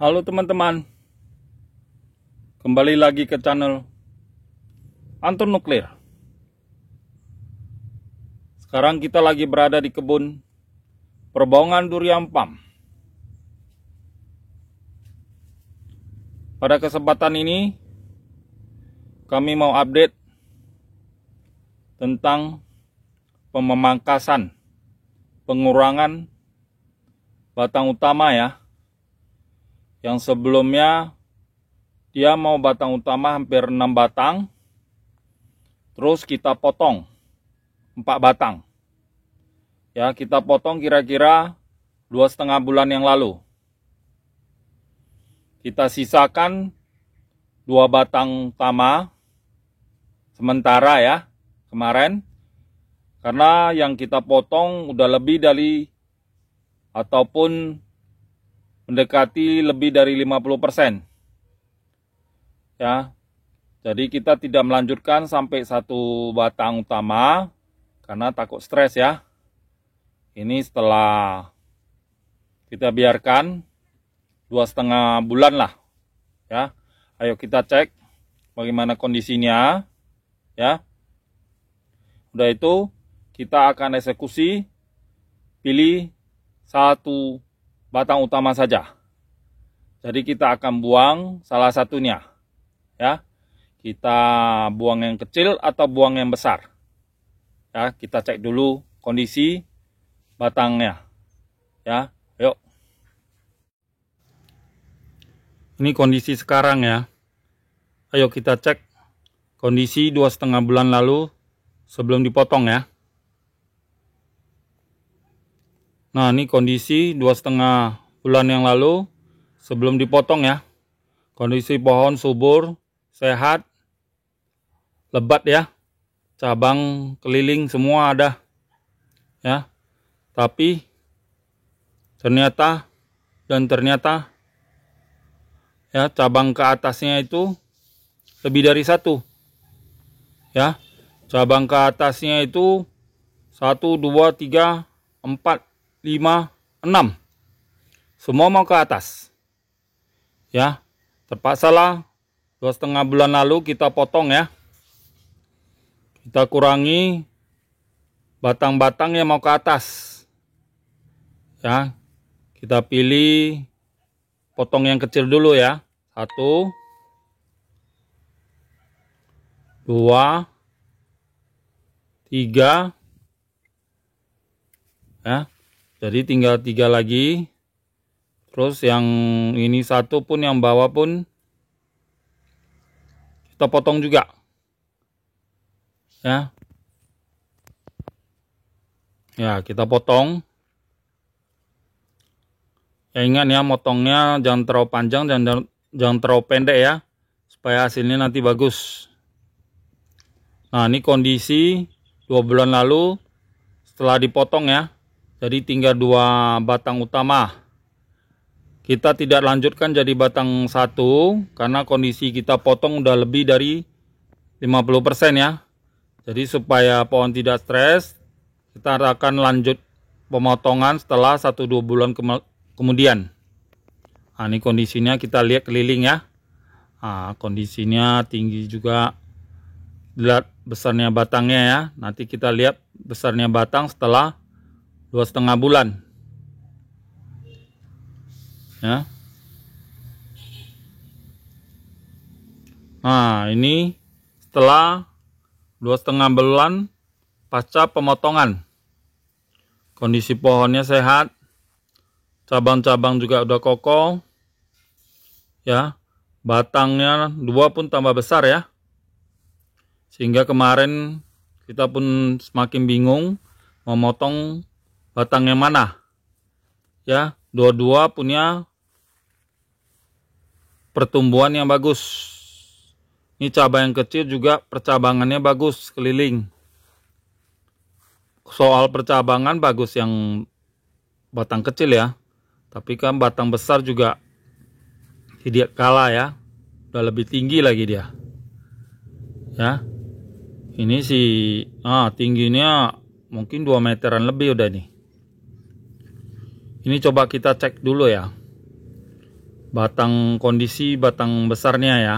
Halo teman-teman, kembali lagi ke channel Anton Nuklir. Sekarang kita lagi berada di kebun Perbaungan Durian Palm. Pada kesempatan ini kami mau update tentang pemangkasan pengurangan batang utama ya. Yang sebelumnya dia mau batang utama hampir 6 batang, terus kita potong 4 batang. Ya, kita potong kira-kira 2,5 bulan yang lalu. Kita sisakan 2 batang utama sementara ya, kemarin. Karena yang kita potong udah lebih dari ataupun mendekati lebih dari 50%. Ya. Jadi kita tidak melanjutkan sampai 1 batang utama karena takut stres ya. Ini setelah kita biarkan 2,5 bulan lah. Ya. Ayo kita cek bagaimana kondisinya ya. Udah itu kita akan eksekusi, pilih 1 batang utama saja. Jadi kita akan buang salah satunya. Ya. Kita buang yang kecil atau buang yang besar. Ya, kita cek dulu kondisi batangnya. Ya, yuk. Ini kondisi sekarang ya. Ayo kita cek kondisi 2,5 bulan lalu sebelum dipotong ya. Nah, ini kondisi 2,5 bulan yang lalu sebelum dipotong ya. Kondisi pohon subur, sehat, lebat ya. Cabang keliling semua ada. Ya. Tapi ternyata ya, cabang ke atasnya itu lebih dari 1. Ya. Cabang ke atasnya itu 1, 2, 3, 4, 5, 6. Semua mau ke atas. Ya, terpaksalah 2,5 bulan lalu kita potong ya. Kita kurangi batang-batang yang mau ke atas. Ya, kita pilih potong yang kecil dulu ya. 1, 2, 3. Ya. Jadi tinggal 3 lagi. Terus yang ini 1 pun, yang bawah pun kita potong juga. Ya. Ya, kita potong. Ya, ingat ya, motongnya jangan terlalu panjang, jangan terlalu pendek ya. Supaya hasilnya nanti bagus. Nah, ini kondisi 2 bulan lalu setelah dipotong ya. Jadi tinggal 2 batang utama. Kita tidak lanjutkan jadi batang 1 karena kondisi kita potong udah lebih dari 50% ya. Jadi supaya pohon tidak stres, kita akan lanjut pemotongan setelah 1-2 bulan kemudian. Nah, ini kondisinya kita lihat keliling ya. Nah, kondisinya tinggi juga. Lihat besarnya batangnya ya. Nanti kita lihat besarnya batang setelah 2,5 bulan. Ya. Nah, ini setelah 2,5 bulan pasca pemotongan. Kondisi pohonnya sehat. Cabang-cabang juga udah kokoh. Ya. Batangnya 2 pun tambah besar ya. Sehingga kemarin kita pun semakin bingung memotong batang yang mana. Ya, dua-dua punya pertumbuhan yang bagus. Ini cabang yang kecil juga percabangannya bagus keliling. Soal percabangan bagus yang batang kecil ya. Tapi kan batang besar juga tidak kalah ya. Udah lebih tinggi lagi dia. Ya. Ini sih tingginya mungkin 2 meteran lebih udah nih. Ini coba kita cek dulu ya. kondisi batang besarnya ya.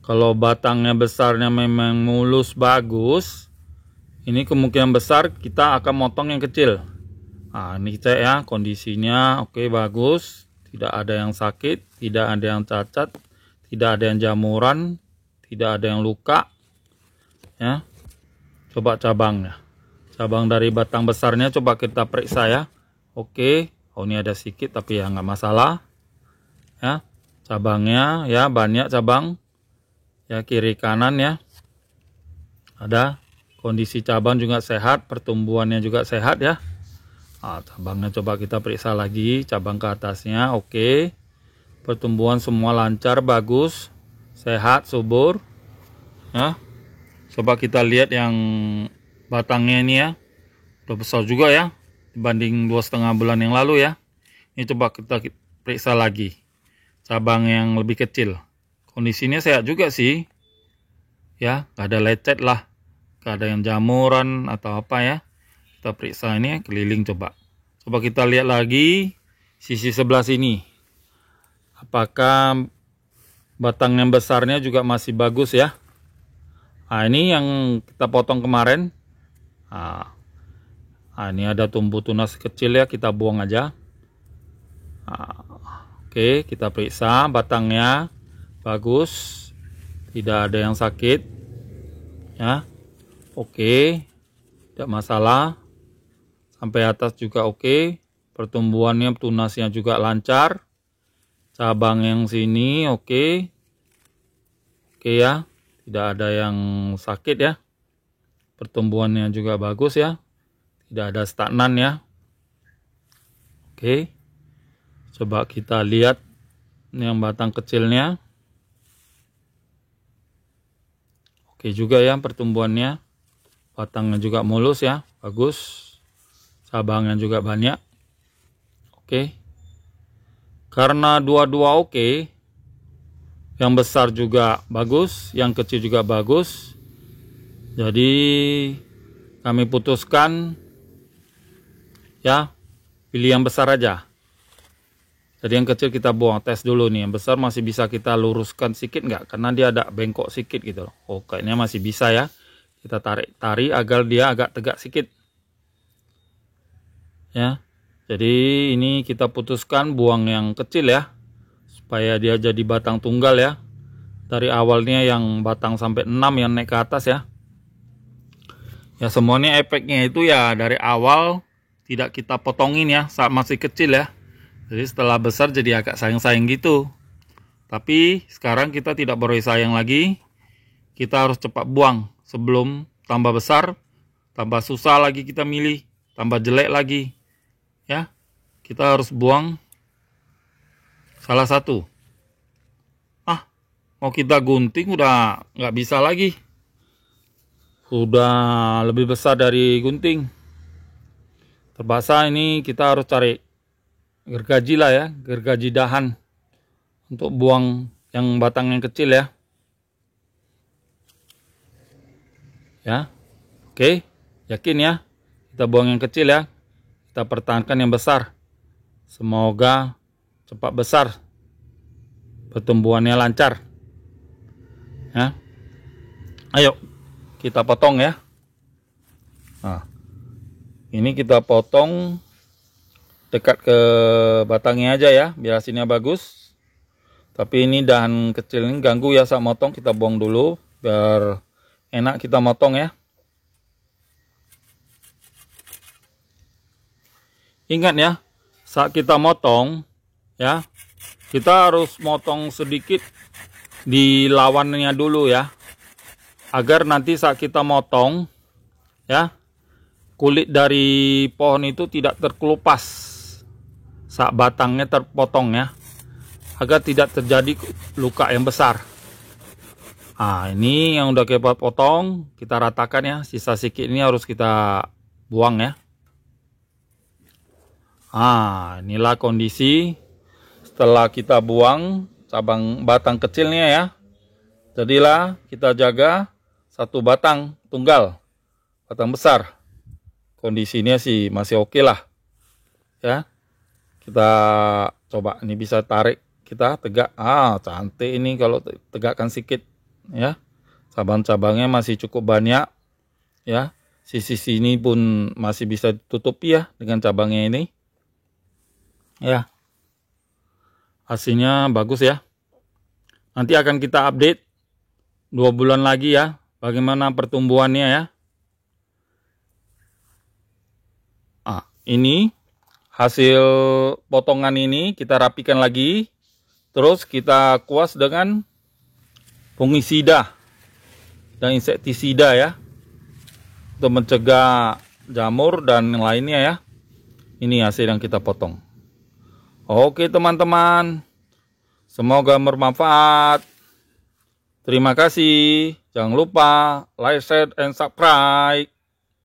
Kalau batangnya besarnya memang mulus bagus, ini kemungkinan besar kita akan motong yang kecil. Nah, ini cek ya, kondisinya oke, bagus, tidak ada yang sakit, tidak ada yang cacat, tidak ada yang jamuran, tidak ada yang luka ya. Coba cabangnya, cabang dari batang besarnya coba kita periksa ya. Oke, oh ini ada sedikit tapi ya nggak masalah ya. Cabangnya ya banyak cabang ya, kiri kanan ya ada. Kondisi cabang juga sehat, pertumbuhannya juga sehat ya. Nah, cabangnya coba kita periksa lagi, cabang ke atasnya oke, pertumbuhan semua lancar, bagus, sehat, subur ya. Coba kita lihat yang batangnya ini ya, udah besar juga ya dibanding 2,5 bulan yang lalu ya. Ini coba kita periksa lagi cabang yang lebih kecil, kondisinya sehat juga sih ya, gak ada lecet lah, gak ada yang jamuran atau apa ya. Kita periksa ini keliling, coba kita lihat lagi sisi sebelah sini, apakah batang yang besarnya juga masih bagus ya. Nah, ini yang kita potong kemarin. Nah, ini ada tumbuh tunas kecil ya, kita buang aja. Nah, oke, kita periksa batangnya bagus, tidak ada yang sakit ya. Oke, tidak masalah, sampai atas juga oke, pertumbuhannya, tunasnya juga lancar, cabang yang sini oke ya, tidak ada yang sakit ya, pertumbuhannya juga bagus ya, tidak ada stagnan ya. Oke, coba kita lihat yang batang kecilnya. Oke juga ya, pertumbuhannya, batangnya juga mulus ya, bagus, cabangnya juga banyak. Oke, karena dua-dua oke, yang besar juga bagus, yang kecil juga bagus, jadi kami putuskan ya pilih yang besar aja. Jadi yang kecil kita buang, tes dulu nih, yang besar masih bisa kita luruskan sedikit nggak, karena dia ada bengkok sedikit gitu loh. Oh, kayaknya masih bisa ya, kita tarik agar dia agak tegak sedikit ya. Jadi ini kita putuskan buang yang kecil ya, supaya dia jadi batang tunggal ya. Dari awalnya yang batang sampai 6 yang naik ke atas ya. Ya semuanya efeknya itu ya dari awal tidak kita potongin ya saat masih kecil ya. Jadi setelah besar jadi agak sayang-sayang gitu. Tapi sekarang kita tidak boleh sayang lagi. Kita harus cepat buang sebelum tambah besar, tambah susah lagi kita milih, tambah jelek lagi ya. Kita harus buang salah satu. Mau kita gunting udah nggak bisa lagi, udah lebih besar dari gunting. Terpaksa ini kita harus cari gergaji lah ya, gergaji dahan untuk buang yang batang yang kecil ya. Ya, oke, yakin ya, kita buang yang kecil ya, kita pertahankan yang besar. Semoga cepat besar, pertumbuhannya lancar. Ya. Ayo kita potong ya. Nah, ini kita potong dekat ke batangnya aja ya, biar hasilnya bagus. Tapi ini dahan kecil ini ganggu ya saat motong, kita buang dulu biar enak kita motong ya. Ingat ya, saat kita motong ya, kita harus motong sedikit di lawannya dulu ya, agar nanti saat kita motong ya, kulit dari pohon itu tidak terkelupas saat batangnya terpotong ya, agar tidak terjadi luka yang besar. Nah, ini yang udah kita potong, kita ratakan ya, sisa sedikit ini harus kita buang ya. Nah, inilah kondisi setelah kita buang cabang batang kecilnya ya. Jadilah kita jaga satu batang tunggal, batang besar. Kondisinya sih masih oke lah ya. Kita Coba ini bisa tarik kita tegak. Cantik ini kalau tegakkan sedikit ya. Cabang-cabangnya masih cukup banyak ya. Sisi sini pun masih bisa ditutupi ya dengan cabangnya ini. Ya. Hasilnya bagus ya. Nanti akan kita update 2 bulan lagi ya, bagaimana pertumbuhannya ya. Ini hasil potongan ini kita rapikan lagi. Terus kita kuas dengan fungisida dan insektisida ya. Untuk mencegah jamur dan lainnya ya. Ini hasil yang kita potong. Oke teman-teman. Semoga bermanfaat. Terima kasih. Jangan lupa like, share, and subscribe.